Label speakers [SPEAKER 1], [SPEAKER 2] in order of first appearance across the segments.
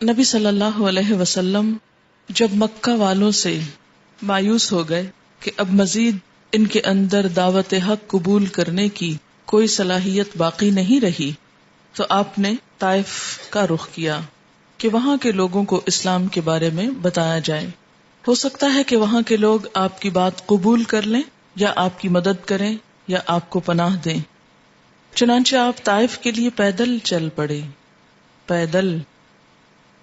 [SPEAKER 1] نبی صلی اللہ علیہ وسلم جب مکہ والوں سے مایوس ہو گئے کہ اب مزید ان کے اندر دعوت حق قبول کرنے کی کوئی صلاحیت باقی نہیں رہی، تو آپ نے طائف کا رخ کیا کہ وہاں کے لوگوں کو اسلام کے بارے میں بتایا جائے. ہو سکتا ہے کہ وہاں کے لوگ آپ کی بات قبول کر لیں یا آپ کی مدد کریں یا آپ کو پناہ دیں. چنانچہ آپ طائف کے لیے پیدل چل پڑے. پیدل،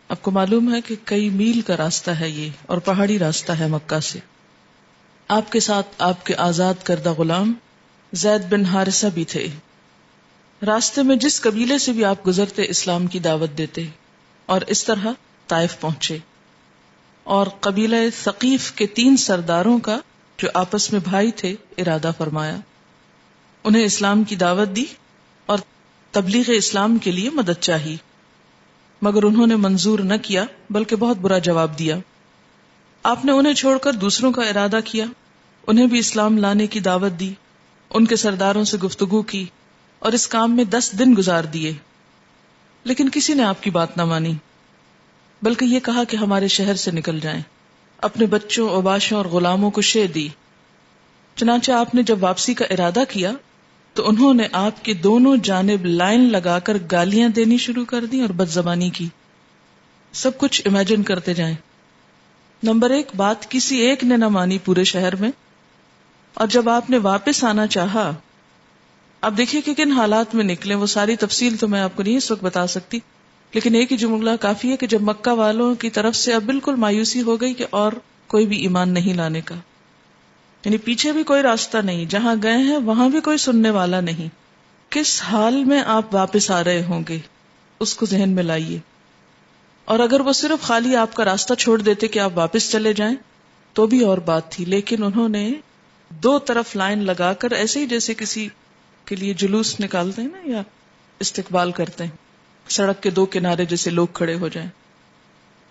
[SPEAKER 1] آپ کو معلوم ہے کہ کئی میل کا راستہ ہے یہ، اور پہاڑی راستہ ہے مکہ سے. آپ کے ساتھ آپ کے آزاد کردہ غلام زید بن حارثہ بھی تھے. راستے میں جس قبیلے سے بھی آپ گزرتے اسلام کی دعوت دیتے، اور اس طرح طائف پہنچے. اور قبیلہ ثقیف کے 3 سرداروں کا جو آپس میں بھائی تھے ارادہ فرمایا. انہیں اسلام کی دعوت دی اور تبلیغ اسلام کے لیے مدد چاہی، مگر انہوں نے منظور نہ کیا بلکہ بہت برا جواب دیا. آپ نے انہیں چھوڑ کر دوسروں کا ارادہ کیا، انہیں بھی اسلام لانے کی دعوت دی، ان کے سرداروں سے گفتگو کی اور اس کام میں 10 دن گزار دیے. لیکن کسی نے آپ کی بات نہ مانی، بلکہ یہ کہا کہ ہمارے شہر سے نکل جائیں. اپنے بچوں، اوباشوں اور غلاموں کو شے دی. چنانچہ آپ نے جب واپسی کا ارادہ کیا تو انہوں نے آپ کے دونوں جانب لائن لگا کر گالیاں دینی شروع کر دی اور بدزبانی کی. سب کچھ امیجن کرتے جائیں. نمبر 1 بات کسی ایک نے نہ مانی پورے شہر میں. اور جب آپ نے واپس آنا چاہا، اب دیکھیے کہ کن حالات میں نکلے. وہ ساری تفصیل تو میں آپ کو نہیں اس وقت بتا سکتی، لیکن ایک ہی جملہ کافی ہے کہ جب مکہ والوں کی طرف سے اب بالکل مایوسی ہو گئی کہ اور کوئی بھی ایمان نہیں لانے کا، یعنی پیچھے بھی کوئی راستہ نہیں، جہاں گئے ہیں وہاں بھی کوئی سننے والا نہیں. کس حال میں آپ واپس آ رہے ہوں گے اس کو ذہن میں لائیے. اور اگر وہ صرف خالی آپ کا راستہ چھوڑ دیتے کہ آپ واپس چلے جائیں تو بھی اور بات تھی، لیکن انہوں نے 2 طرف لائن لگا کر ایسے ہی جیسے کسی کے لیے جلوس نکالتے ہیں نا یا استقبال کرتے ہیں، سڑک کے 2 کنارے جیسے لوگ کھڑے ہو جائیں،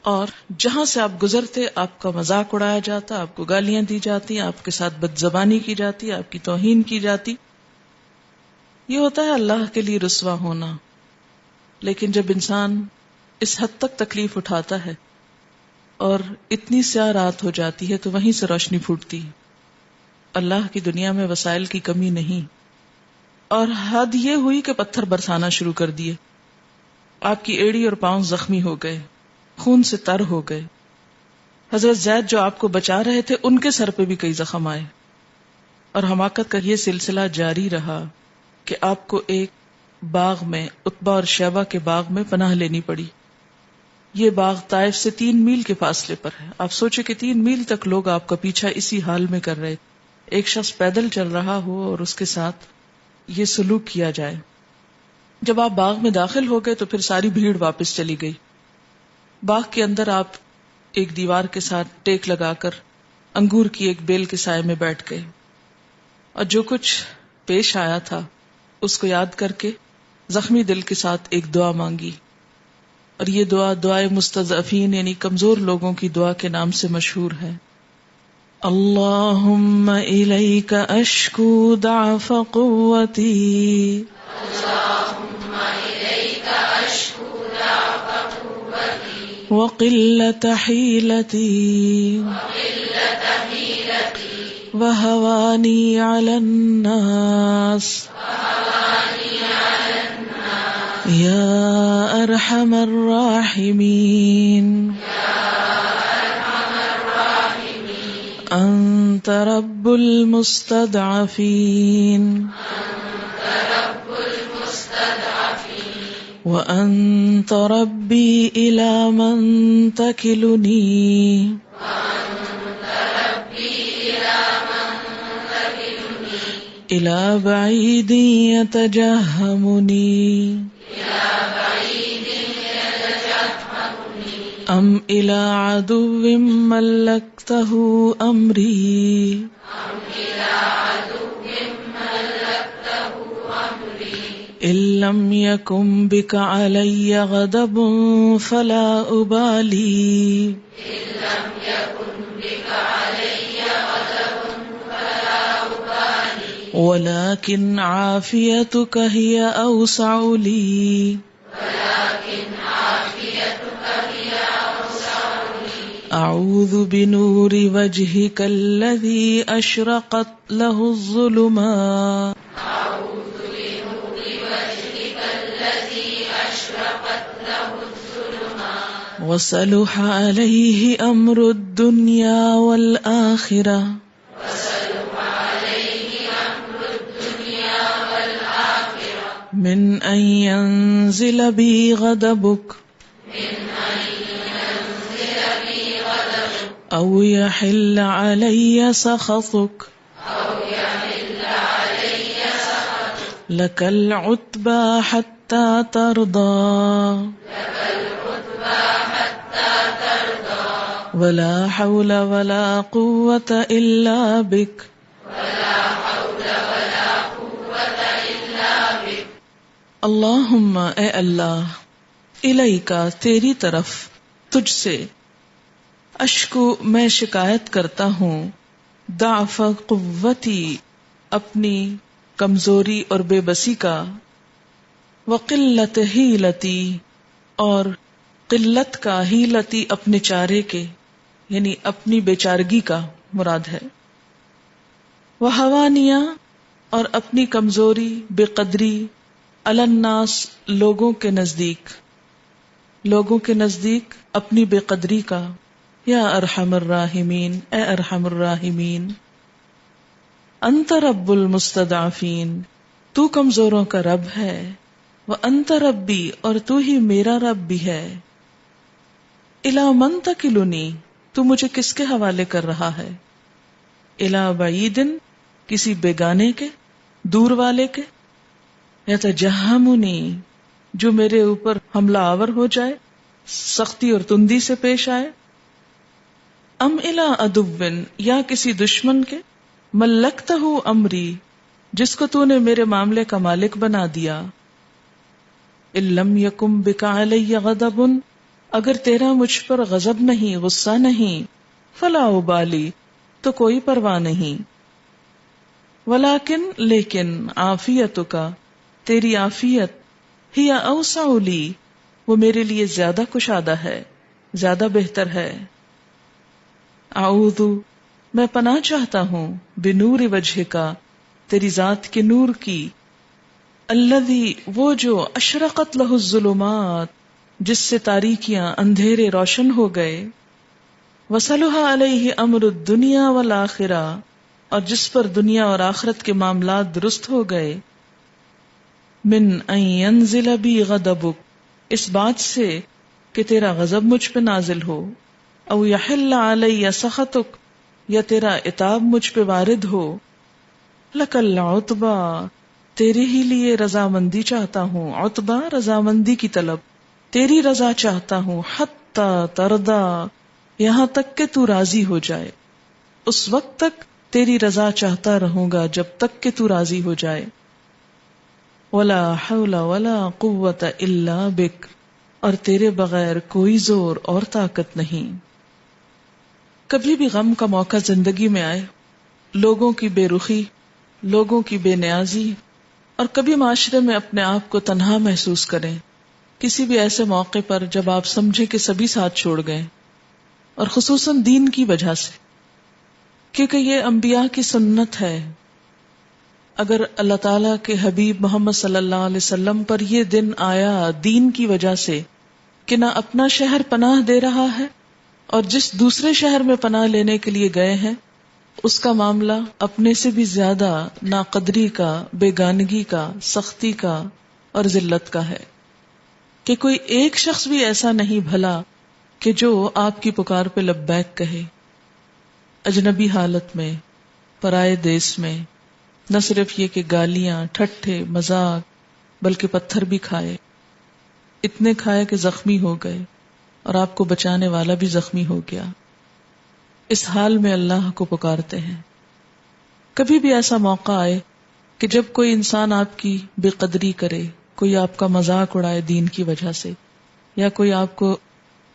[SPEAKER 1] اور جہاں سے آپ گزرتے آپ کا مذاق اڑایا جاتا، آپ کو گالیاں دی جاتی، آپ کے ساتھ بدزبانی کی جاتی، آپ کی توہین کی جاتی. یہ ہوتا ہے اللہ کے لیے رسوا ہونا. لیکن جب انسان اس حد تک تکلیف اٹھاتا ہے اور اتنی سیاہ رات ہو جاتی ہے تو وہیں سے روشنی پھوٹتی. اللہ کی دنیا میں وسائل کی کمی نہیں. اور حد یہ ہوئی کہ پتھر برسانا شروع کر دیے. آپ کی ایڑی اور پاؤں زخمی ہو گئے، خون سے تر ہو گئے. حضرت زید جو آپ کو بچا رہے تھے ان کے سر پہ بھی کئی زخم آئے. اور حماقت کا یہ سلسلہ جاری رہا کہ آپ کو ایک باغ میں، عتبہ اور شیبہ کے باغ میں پناہ لینی پڑی. یہ باغ طائف سے 3 میل کے فاصلے پر ہے. آپ سوچے کہ 3 میل تک لوگ آپ کا پیچھا اسی حال میں کر رہے. ایک شخص پیدل چل رہا ہو اور اس کے ساتھ یہ سلوک کیا جائے. جب آپ باغ میں داخل ہو گئے تو پھر ساری بھیڑ واپس چلی گئی. باغ کے اندر آپ ایک دیوار کے ساتھ ٹیک لگا کر انگور کی ایک بیل کے سائے میں بیٹھ گئے، اور جو کچھ پیش آیا تھا اس کو یاد کر کے زخمی دل کے ساتھ ایک دعا مانگی. اور یہ دعا دعائے مستضعفین یعنی کمزور لوگوں کی دعا کے نام سے مشہور ہے. اللہم الیک اشکو ضعف قوتی وقلت حیلتی وہوانی علی الناس یا ارحم الراحمین انت رب المستضعفین وانت ربی الی من تکلنی الی بعید یتجہمنی ام الی عدو ملکتہ امری ان لم یکن بک علی غضب فلا ابالی ولكن عافيتك هي أوسع لي اعوذ بنور وجهك الذي اشرقت له الظلمات وصلح عليه امر الدنيا والآخرة من ان ينزل بي غضبك او يحل علي سخطك لك العتبى حتى ترضى ولا حول ولا قوة إلا بك اللہم اے اللہ الیکا تیری طرف تجھ سے اشکو میں شکایت کرتا ہوں ضعف قوتی اپنی کمزوری اور بے بسی کا وقلت حیلتی اور قلت کا حیلتی اپنے چارے کے یعنی اپنی بیچارگی کا مراد ہے وحوانیہ اور اپنی کمزوری بے قدری علی الناس لوگوں کے نزدیک اپنی بے قدری کا یا ارحم الراحمین اے ارحم الراحمین انت رب المستضعفین تو کمزوروں کا رب ہے وانت ربی اور تو ہی میرا رب بھی ہے الی من تکلنی تو مجھے کس کے حوالے کر رہا ہے الی بعید کسی بیگانے کے دور والے کے یتجہمنی جو میرے اوپر حملہ آور ہو جائے سختی اور تندی سے پیش آئے ام الی عدو یا کسی دشمن کے ملکتہ امری جس کو تو نے میرے معاملے کا مالک بنا دیا ان لم یکم بک علی غضب اگر تیرا مجھ پر غضب نہیں غصہ نہیں فلا ابالی تو کوئی پرواہ نہیں ولیکن لیکن عافیتک تیری عافیت ہی اوسع لی وہ میرے لیے زیادہ کشادہ ہے زیادہ بہتر ہے اعوذ میں پناہ چاہتا ہوں بنور وجہ کا تیری ذات کے نور کی الذی وہ جو اشرقت لہ الظلمات جس سے تاریکیاں اندھیرے روشن ہو گئے وصلح علیہ امر الدنیا والآخرہ اور جس پر دنیا اور آخرت کے معاملات درست ہو گئے من ان ینزل بی غضبک اس بات سے کہ تیرا غضب مجھ پہ نازل ہو او یحل علی سخطک یا تیرا عتاب مجھ پہ وارد ہو لک العتبی تیرے ہی لیے رضامندی چاہتا ہوں عتبہ رضامندی کی طلب تیری رضا چاہتا ہوں حتی ترضا یہاں تک کہ تو راضی ہو جائے اس وقت تک تیری رضا چاہتا رہوں گا جب تک کہ تو راضی ہو جائے ولا حول ولا قوت الا بک اور تیرے بغیر کوئی زور اور طاقت نہیں کبھی بھی غم کا موقع زندگی میں آئے لوگوں کی بے رخی لوگوں کی بے نیازی اور کبھی معاشرے میں اپنے آپ کو تنہا محسوس کریں کسی بھی ایسے موقع پر جب آپ سمجھیں کہ سبھی ساتھ چھوڑ گئے اور خصوصاً دین کی وجہ سے کیونکہ یہ انبیاء کی سنت ہے اگر اللہ تعالیٰ کے حبیب محمد صلی اللہ علیہ وسلم پر یہ دن آیا دین کی وجہ سے کہ نہ اپنا شہر پناہ دے رہا ہے اور جس دوسرے شہر میں پناہ لینے کے لیے گئے ہیں اس کا معاملہ اپنے سے بھی زیادہ ناقدری کا بیگانگی کا سختی کا اور ذلت کا ہے کہ کوئی ایک شخص بھی ایسا نہیں بھلا کہ جو آپ کی پکار پہ لبیک کہے اجنبی حالت میں پرائے دیس میں نہ صرف یہ کہ گالیاں ٹھٹھے مذاق بلکہ پتھر بھی کھائے اتنے کھائے کہ زخمی ہو گئے اور آپ کو بچانے والا بھی زخمی ہو گیا اس حال میں اللہ کو پکارتے ہیں کبھی بھی ایسا موقع آئے کہ جب کوئی انسان آپ کی بے قدری کرے کوئی آپ کا مذاق اڑائے دین کی وجہ سے یا کوئی آپ کو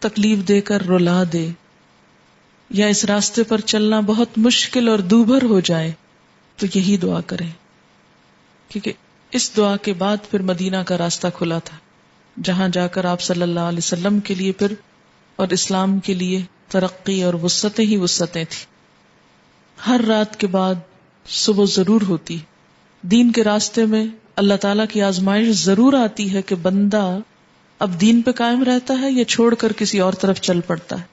[SPEAKER 1] تکلیف دے کر رلا دے یا اس راستے پر چلنا بہت مشکل اور دوبھر ہو جائے تو یہی دعا کریں کیونکہ اس دعا کے بعد پھر مدینہ کا راستہ کھلا تھا جہاں جا کر آپ صلی اللہ علیہ وسلم کے لیے پھر اور اسلام کے لیے ترقی اور وسعتیں ہی وسعتیں تھی. ہر رات کے بعد صبح ضرور ہوتی. دین کے راستے میں اللہ تعالیٰ کی آزمائش ضرور آتی ہے کہ بندہ اب دین پہ قائم رہتا ہے یا چھوڑ کر کسی اور طرف چل پڑتا ہے.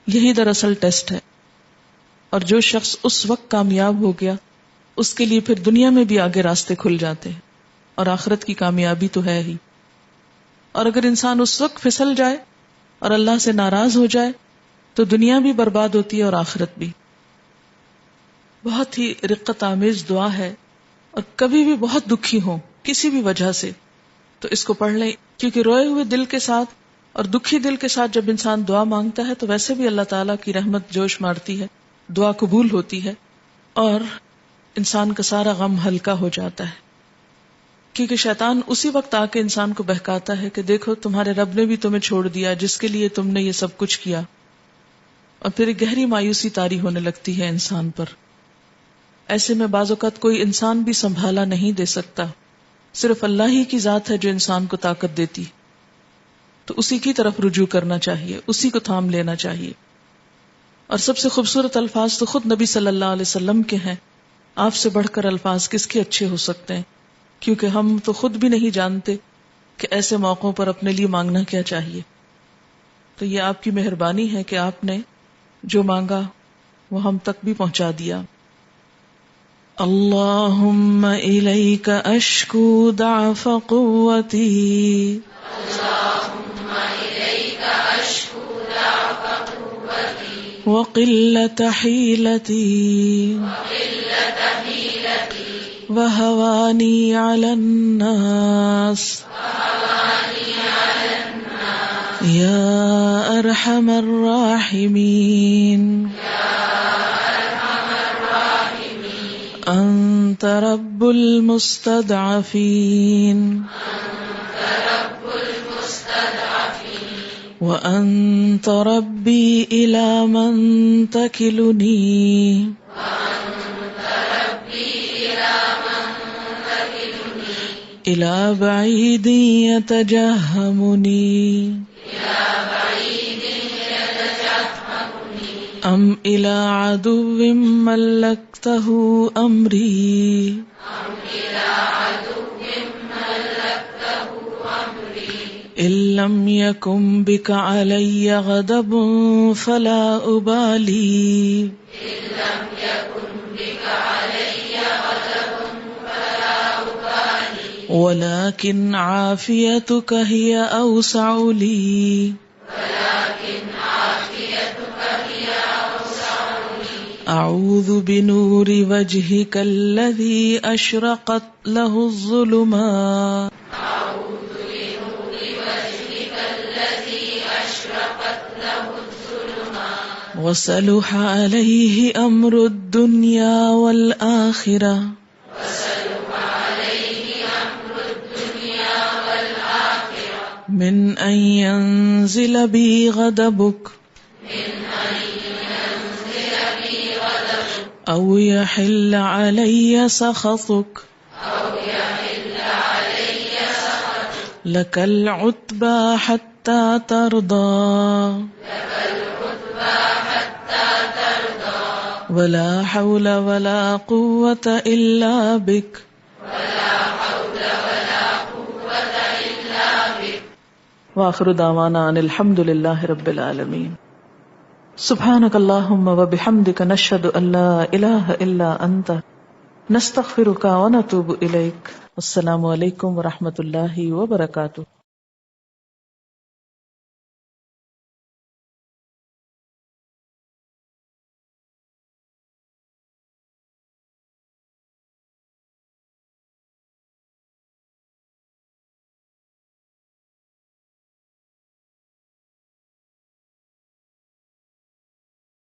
[SPEAKER 1] یہی دراصل ٹیسٹ ہے. اور جو شخص اس وقت کامیاب ہو گیا اس کے لیے پھر دنیا میں بھی آگے راستے کھل جاتے ہیں اور آخرت کی کامیابی تو ہے ہی. اور اگر انسان اس وقت پھسل جائے اور اللہ سے ناراض ہو جائے تو دنیا بھی برباد ہوتی ہے اور آخرت بھی. بہت ہی رقت آمیز دعا ہے، اور کبھی بھی بہت دکھی ہوں کسی بھی وجہ سے تو اس کو پڑھ لیں، کیونکہ روئے ہوئے دل کے ساتھ اور دکھی دل کے ساتھ جب انسان دعا مانگتا ہے تو ویسے بھی اللہ تعالیٰ کی رحمت جوش مارتی ہے، دعا قبول ہوتی ہے اور انسان کا سارا غم ہلکا ہو جاتا ہے. کیونکہ شیطان اسی وقت آ کے انسان کو بہکاتا ہے کہ دیکھو تمہارے رب نے بھی تمہیں چھوڑ دیا جس کے لیے تم نے یہ سب کچھ کیا، اور پھر ایک گہری مایوسی طاری ہونے لگتی ہے انسان پر. ایسے میں بعض اوقات کوئی انسان بھی سنبھالا نہیں دے سکتا، صرف اللہ ہی کی ذات ہے جو انسان کو طاقت دیتی. تو اسی کی طرف رجوع کرنا چاہیے، اسی کو تھام لینا چاہیے. اور سب سے خوبصورت الفاظ تو خود نبی صلی اللہ علیہ وسلم کے ہیں. آپ سے بڑھ کر الفاظ کس کے اچھے ہو سکتے ہیں؟ کیونکہ ہم تو خود بھی نہیں جانتے کہ ایسے موقعوں پر اپنے لیے مانگنا کیا چاہیے. تو یہ آپ کی مہربانی ہے کہ آپ نے جو مانگا وہ ہم تک بھی پہنچا دیا. اللہم الیک اشکو ضعف قوتی وقلت حیلتی وہوانی علی الناس یا ارحم الراحمین انت رب المستضعفین وانت ربی الی من تکلنی الی بعید یتجہمنی ام الی عدو ملکتہ امری ان لم یکن بک علی غضب فلا ابالی ولكن عافيتك هي أوسع لي أعوذ بنور وجهك الذي أشرقت له الظلمات وصلح عليه أمر الدنيا والآخرة من أن ينزل بي غضبك أو يحل علي سخطك لك العتبى حتى ترضى ولا حول ولا قوة إلا بك وآخر دعوانا ان الحمد للہ رب العالمین. سبحانک اللہم وبحمدک نشہد ان لا الہ الا انت نستغفرک ونتوب الیک. السلام علیکم ورحمۃ اللہ وبرکاتہ.